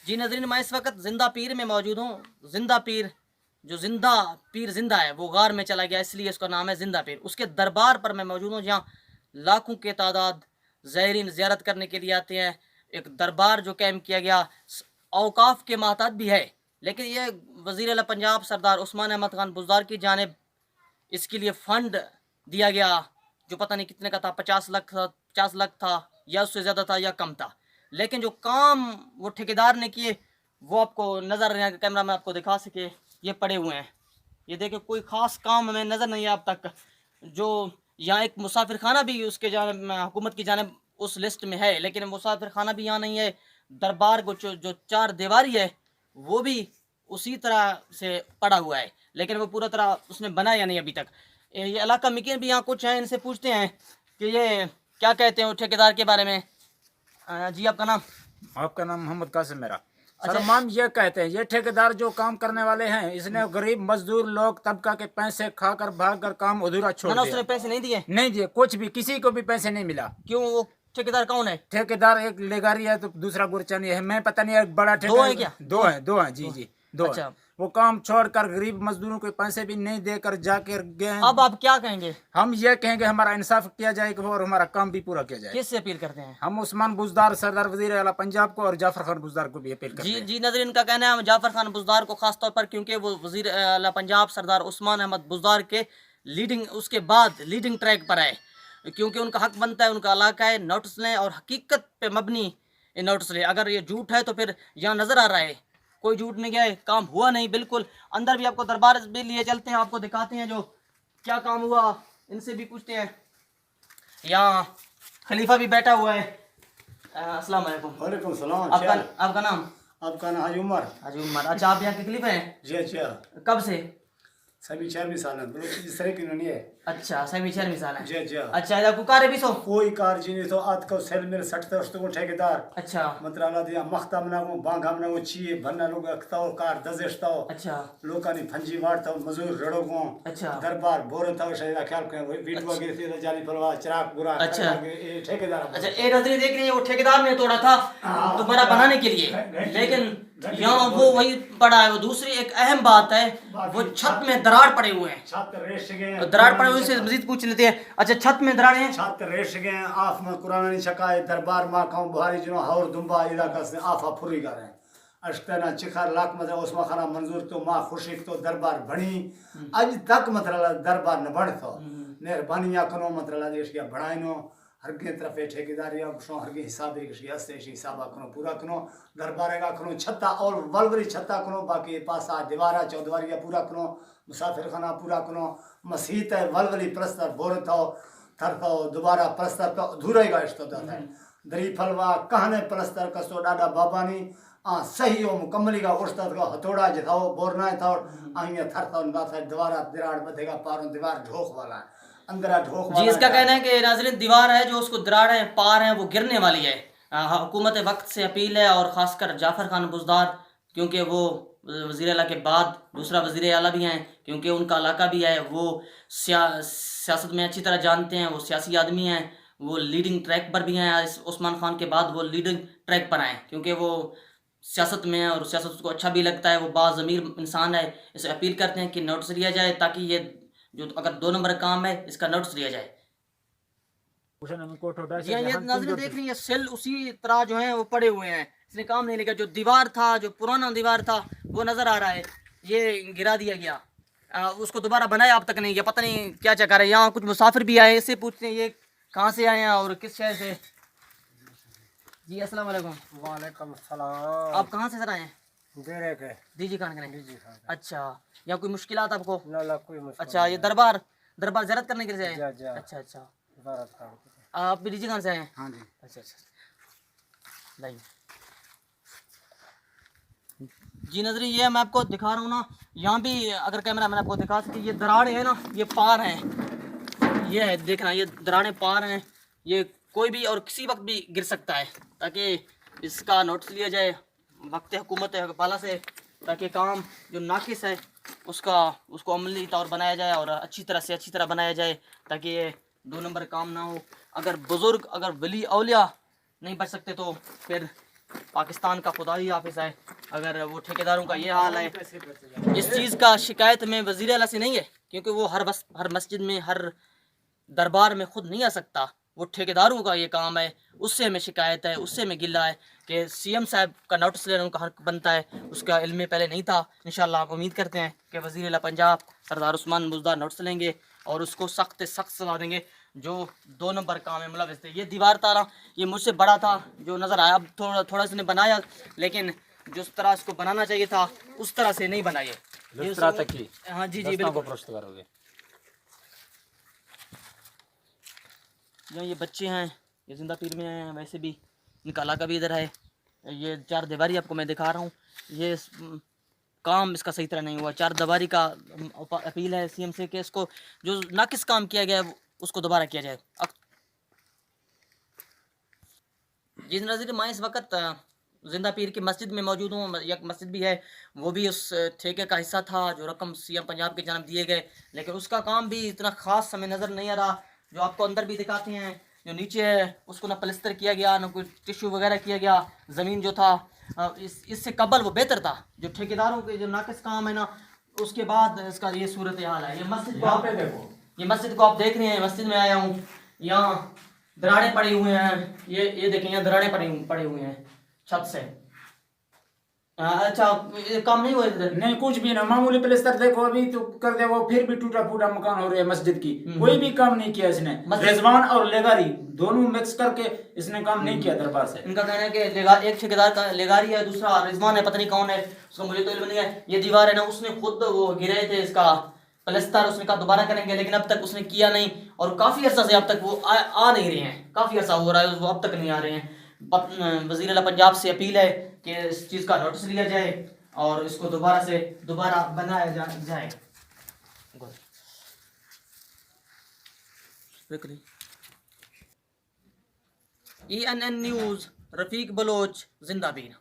جی ناظرین، میں اس وقت زندہ پیر میں موجود ہوں. زندہ پیر، جو زندہ پیر زندہ ہے، وہ غار میں چلا گیا، اس لیے اس کا نام ہے زندہ پیر. اس کے دربار پر میں موجود ہوں، جہاں لاکھوں کے تعداد زائرین زیارت کرنے کے لیے آتے ہیں. ایک دربار جو قائم کیا گیا، اوقاف کے محتاط بھی ہے، لیکن یہ وزیر اعلیٰ پنجاب سردار عثمان احمد خان بزدار کی جانب اس کے لیے فنڈ دیا گیا، جو پتہ نہیں کتنے کا تھا، 50 لاکھ تھا یا اس سے زیادہ تھا یا کم تھا. لیکن جو کام وہ ٹھیکیدار نے کیے وہ آپ کو نظر نہیں آئے. کیمرہ میں آپ کو دکھا سکے، یہ پڑے ہوئے ہیں. یہ دیکھیں، کوئی خاص کام ہمیں نظر نہیں ہے اب تک. جو یہاں ایک مسافر خانہ بھی اس کے جانب حکومت کی جانب اس لسٹ میں ہے، لیکن مسافر خانہ بھی یہاں نہیں ہے. دربار کو جو 4 دیواری ہے وہ بھی اسی طرح سے پڑا ہوا ہے، لیکن وہ پورا طرح اس نے بنایا نہیں ابھی تک. یہ علاقہ مکین بھی یہاں کچھ ہیں، ان سے پوچھتے ہیں کہ یہ کیا کہتے ہیں ٹھیکیدار کے بارے میں. جی آپ کا نام؟ آپ کا نام محمد قاسم میرا. سر ہم یہ کہتے ہیں، یہ ٹھیکیدار جو کام کرنے والے ہیں، اس نے غریب مزدور لوگ طبقہ کے پیسے کھا کر بھاگ کر کام ادھورا چھوڑ دیا. اس نے پیسے نہیں دیے؟ نہیں دیے، کچھ بھی، کسی کو بھی پیسے نہیں ملا. کیوں؟ وہ ٹھیکیدار کون ہے؟ ٹھیکیدار ایک لیگاری ہے تو دوسرا گورچانی ہے، میں پتہ نہیں. ایک بڑا دو ہیں کیا؟ دو ہیں جی 2 ہیں. وہ کام چھوڑ کر غریب مزدوروں کو پیسے بھی نہیں دے کر جا کر گئے ہیں. اب آپ کیا کہیں گے؟ ہم یہ کہیں گے ہمارا انصاف کیا جائے گا اور ہمارا کام بھی پورا کیا جائے. کس سے اپیل کرتے ہیں؟ ہم عثمان بزدار سردار وزیر اعلیٰ پنجاب کو اور جعفر خان بزدار کو بھی اپیل کرتے ہیں. جی ناظرین، کا کہنا ہے جعفر خان بزدار کو خاص طور پر، کیونکہ وہ وزیر اعلیٰ پنجاب سردار عثمان احمد بزدار کے اس کے بعد لیڈنگ ٹریک پر ہے، کیونکہ ان کا حق بنتا ہے، ان کا علاقہ ہے. نوٹس لیں اور حقیقت پہ مبنی نوٹس لیں. اگر یہ جھوٹ ہے تو پھر یہاں نظر آ رہا ہے کوئی جھوٹ نہیں گیا ہے، کام ہوا نہیں بالکل. اندر بھی آپ کو دربار بھی لیے چلتے ہیں، آپ کو دکھاتے ہیں جو کیا کام ہوا، ان سے بھی پوچھتے ہیں. یہاں خلیفہ بھی بیٹھا ہوا ہے. السلام علیکم. وعلیکم السلام. آپ کا نام؟ آپ کا نام حاجی عمر. حاجی عمر. اچھا، آپ یہاں کے خلیفہ ہیں؟ جی اچھا. کب سے؟ سبھی 4 سال ہیں، بلوچ اس طرح کی نہیں ہے. اچھا، سبھی 6 سال ہیں. جی اچھا. اچھا، کو کارے بھی سو کوئی کار جی نہیں تو آت کو سیل میرے سٹتا اس کو ٹھیکیدار. اچھا. مطلب دیا مختم نہ وہ بانگ ہم نہ وہ چیے بننا لوگ اکتاو کار دزشتاو. اچھا. لوکانی پھنجی واڑتا مزور رڑو گو. اچھا. دربار بورن تھا شاید خیال کریں ویڈیو اگے سے جانی پلوا چراغ پورا. اچھا. ٹھیکیدار. اچھا، اے نظری دیکھ رہی ہے، وہ ٹھیکیدار نے توڑا تھا دوبارہ بنانے کے لیے، لیکن یہاں وہ وہی پڑا ہے. وہ دوسری ایک اہم بات ہے، وہ چھت میں دراڑ پڑے ہوئے ہیں. چھت ریش گئے، دراڑ پڑے ہوئے سے مزید پوچھ لیتے ہیں. اچھا، چھت میں دراڑ ہیں. چھت ریش گئے، آف میں قرآن نہیں چھکائے. دربار ماں کھاؤں بہاری جنوں ہور دنبا علاقہ سے آفا پھری کر رہے ہیں. اشتنا چکھر لاکھ مطلب عثمان خانہ منظور تو ماں خوشی تو دربار بڑھی. اج تک مطلب دربار نہ بڑھ تو مہربانیاں کنو مطلب دیش کیا بڑھائیں نو. ہرگیں طرف ٹھیکیداری کشوں ہرگیں حساب کشی ہستے حسابہ کنو پورا کنو. دربارے کا کنو چھتا اور ولوری چھتا کنو. باقی پاسا دیوارا چودواریہ پورا کنو. مسافر خانہ پورا کنو. مسیحت ہے ولولی پرستر بور تھو تھر تھو دوبارہ پرستر تو دھورے گا اشتو دا ہے. دری پھلوا کہنے پرستر کسو ڈاڈا بابانی صحیح و مکملی کا اشتت کا ہتھوڑا جتاؤ بورنا تھا. آئیں تھر تھا ان بات ہے دوبارہ دراڑ بدھے گا پاروں دیوار ڈھوک والا ہے اندرہ ڈھوک والا. جی، اس کا کہنا ہے کہ ناظرین دیوار ہے جو اس کو دراڑ ہیں پار ہیں وہ گرنے والی ہے. حکومت وقت سے اپیل ہے، اور خاص کر جعفر خان بزدار، کیونکہ وہ وزیر اعلیٰ کے بعد دوسرا وزیر اعلیٰ بھی ہیں، کیونکہ ان کا علاقہ بھی ہے. وہ سیاست میں اچھی طرح جانتے ہیں، وہ سیاسی آدمی ہیں، وہ لیڈنگ ٹریک پر بھی ہیں. عثمان خان کے بعد وہ لیڈنگ ٹریک پر آئیں، کیونکہ وہ سیاست میں ہے اور سیاست اس کو اچھا بھی لگتا ہے. وہ باضمیر انسان ہے. اسے اپیل کرتے ہیں کہ نوٹس لیا جائے، تاکہ یہ جو اگر 2 نمبر کام ہے اس کا نوٹس لیا جائے. جی ہاں، یہ ناظرین دیکھ رہی ہیں سیل اسی طرح جو ہیں وہ پڑے ہوئے ہیں. اس نے کام نہیں لیا. جو دیوار تھا، جو پرانا دیوار تھا وہ نظر آ رہا ہے، یہ گرا دیا گیا. اس کو دوبارہ بنایا اب تک نہیں گیا. پتہ نہیں کیا چکر ہے. یہاں کچھ مسافر بھی آئے، اس سے پوچھتے ہیں یہ کہاں سے آئے ہیں اور کس شہر سے. جی السلام علیکم. وعلیکم السلام. آپ کہاں سے سر آئے ہیں؟ دیرے کے جی خان کریں. اچھا، یہاں کوئی مشکلات آپ کو؟ لا کوئی مشکل. اچھا، یہ دربار زیارت کرنے کے لیے آئے ہیں؟ اچھا. آپ بھی ڈی جی خان سے آئے ہیں؟ ہاں جی. اچھا. لائن. جی نظری، یہ میں آپ کو دکھا رہا ہوں نا، یہاں بھی اگر کیمرہ میں آپ کو دکھا سکتی، یہ دراڑیں ہیں نا، یہ پار ہیں. یہ ہے دیکھنا، یہ دراڑیں پار ہیں. یہ کوئی بھی اور کسی وقت بھی گر سکتا ہے، تاکہ اس کا نوٹس لیا جائے وقت حکومت بالا سے، تاکہ کام جو ناقص ہے اس کو عملی طور بنایا جائے اور اچھی طرح بنایا جائے، تاکہ یہ 2 نمبر کام نہ ہو. اگر بزرگ، اگر ولی اولیاء نہیں بچ سکتے تو پھر پاکستان کا خدا ہی حافظ ہے اگر وہ ٹھیکیداروں کا یہ حال ہے. اس چیز کا شکایت میں وزیر اعلیٰ سے نہیں ہے کیونکہ وہ ہر مسجد میں ہر دربار میں خود نہیں آ سکتا. وہ ٹھیکیداروں کا یہ کام ہے. اس سے ہمیں شکایت ہے, اس سے ہمیں گلہ ہے کہ سی ایم صاحب کا نوٹس لینا ان کا حق بنتا ہے. اس کا علم پہلے نہیں تھا. انشاءاللہ ہم امید کرتے ہیں کہ وزیر اعلیٰ پنجاب سردار عثمان بزدار نوٹس لیں گے اور اس کو سخت سزا دیں گے جو 2 نمبر کام میں ملوث تھے. یہ دیوار تارا یہ مجھ سے بڑا تھا جو نظر آیا, اب تھوڑا اس نے بنایا لیکن جس طرح اس کو بنانا چاہیے تھا اس طرح سے نہیں بنائے. جس طرح تک کی ہاں جی دستوں کو بالکل. پرست کرو گے. یہ بچے ہیں یہ زندہ پیر میں ہیں, ویسے بھی ان کا علاقہ بھی ادھر ہے. یہ 4 دیواری آپ کو میں دکھا رہا ہوں. یہ کام اس کا صحیح طرح نہیں ہوا. 4 دیواری کا اپیل ہے سی ایم سے کہ اس کو جو ناقص کام کیا گیا ہے اس کو دوبارہ کیا جائے. جس نظر میں اس وقت زندہ پیر کی مسجد میں موجود ہوں. ایک مسجد بھی ہے وہ بھی اس ٹھیکے کا حصہ تھا جو رقم سی ایم پنجاب کی جانب دیے گئے لیکن اس کا کام بھی اتنا خاص ہمیں نظر نہیں آ رہا. جو آپ کو اندر بھی دکھاتے ہیں جو نیچے ہے اس کو نہ پلستر کیا گیا نہ کوئی ٹشو وغیرہ کیا گیا. زمین جو تھا اس سے قبل وہ بہتر تھا. جو ٹھیکیداروں کے جو ناقص کام ہے نا اس کے بعد اس کا یہ صورت حال ہے. یہ مسجد کو آپ دیکھ رہے ہیں. مسجد میں آیا ہوں, یہاں دراڑیں پڑی ہوئے ہیں. یہ دیکھیں یہاں دراڑیں پڑے ہوئے ہیں چھت سے. اچھا یہ کام نہیں ہوا ادھر؟ نہیں کچھ بھی نہ, معمولی پلستر دیکھو ابھی تو کر دے وہ پھر بھی ٹوٹا پھوٹا مکان ہو رہا ہے مسجد کی. کوئی بھی کام نہیں کیا اس نے. رضوان اور لیگاری دونوں مکس کر کے اس نے کام نہیں کیا دربار سے. ان کا کہنا ہے کہ ایک ٹھیکیدار کا لیگاری ہے, دوسرا رضوان ہے, پتہ نہیں کون ہے اس کو مجھے تو علم نہیں ہے. یہ دیوار ہے نا اس نے خود وہ گرے تھے اس کا پلستر, اس نے کہا دوبارہ کریں گے لیکن اب تک اس نے کیا نہیں اور کافی عرصہ سے اب تک وہ آ نہیں رہے ہیں. کافی عرصہ ہو رہا ہے وہ اب تک نہیں آ رہے ہیں. وزیر اعلیٰ پنجاب سے اپیل ہے کہ اس چیز کا نوٹس لیا جائے اور اس کو دوبارہ بنایا جائے. ENN نیوز, رفیق بلوچ, زندہ پیر.